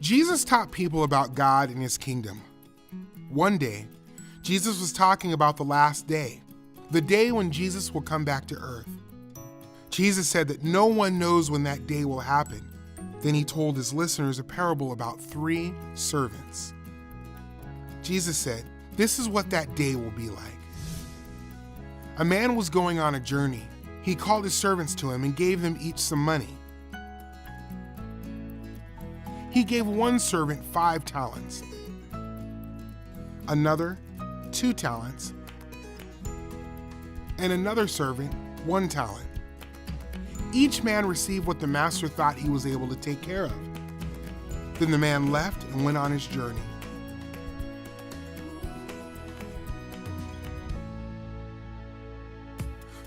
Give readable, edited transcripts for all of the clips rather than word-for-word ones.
Jesus taught people about God and his kingdom. One day, Jesus was talking about the last day, the day when Jesus will come back to earth. Jesus said that no one knows when that day will happen. Then he told his listeners a parable about 3 servants. Jesus said, "This is what that day will be like. A man was going on a journey. He called his servants to him and gave them each some money. He gave one servant 5 talents, another 2 talents, and another servant 1 talent. Each man received what the master thought he was able to take care of. Then the man left and went on his journey.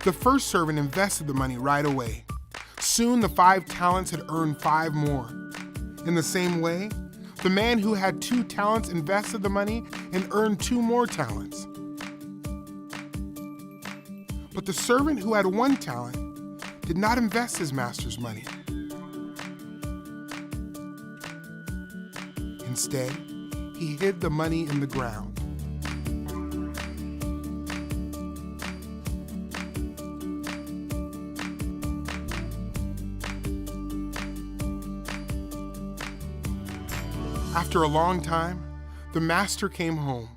The first servant invested the money right away. Soon the 5 talents had earned 5 more. In the same way, the man who had 2 talents invested the money and earned 2 more talents. But the servant who had 1 talent did not invest his master's money. Instead, he hid the money in the ground. After a long time, the master came home.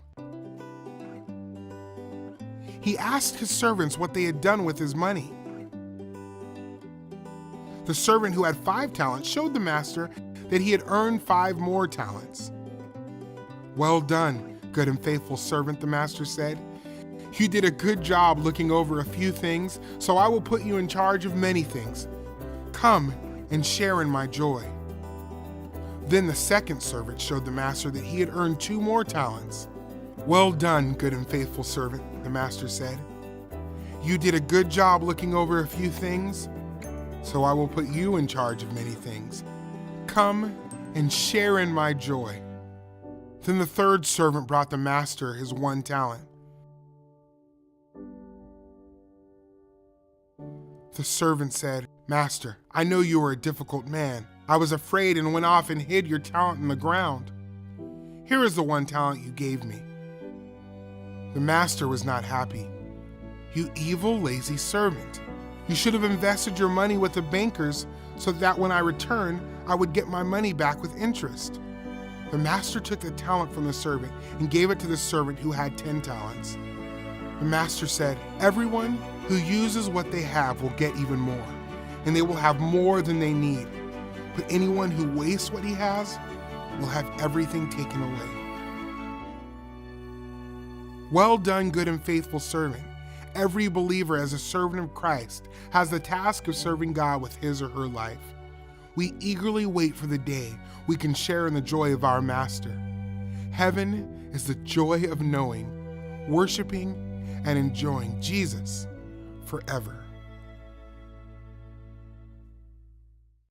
He asked his servants what they had done with his money. The servant who had 5 talents showed the master that he had earned 5 more talents. "Well done, good and faithful servant," the master said. "You did a good job looking over a few things, so I will put you in charge of many things. Come and share in my joy." Then the second servant showed the master that he had earned 2 more talents. "Well done, good and faithful servant," the master said. "You did a good job looking over a few things, so I will put you in charge of many things. Come and share in my joy." Then the third servant brought the master his 1 talent. The servant said, "Master, I know you are a difficult man. I was afraid and went off and hid your talent in the ground. Here is the 1 talent you gave me." The master was not happy. "You evil, lazy servant. You should have invested your money with the bankers so that when I return, I would get my money back with interest." The master took the talent from the servant and gave it to the servant who had 10 talents. The master said, "Everyone who uses what they have will get even more, and they will have more than they need. But anyone who wastes what he has will have everything taken away." Well done, good and faithful servant. Every believer as a servant of Christ has the task of serving God with his or her life. We eagerly wait for the day we can share in the joy of our Master. Heaven is the joy of knowing, worshiping, and enjoying Jesus forever.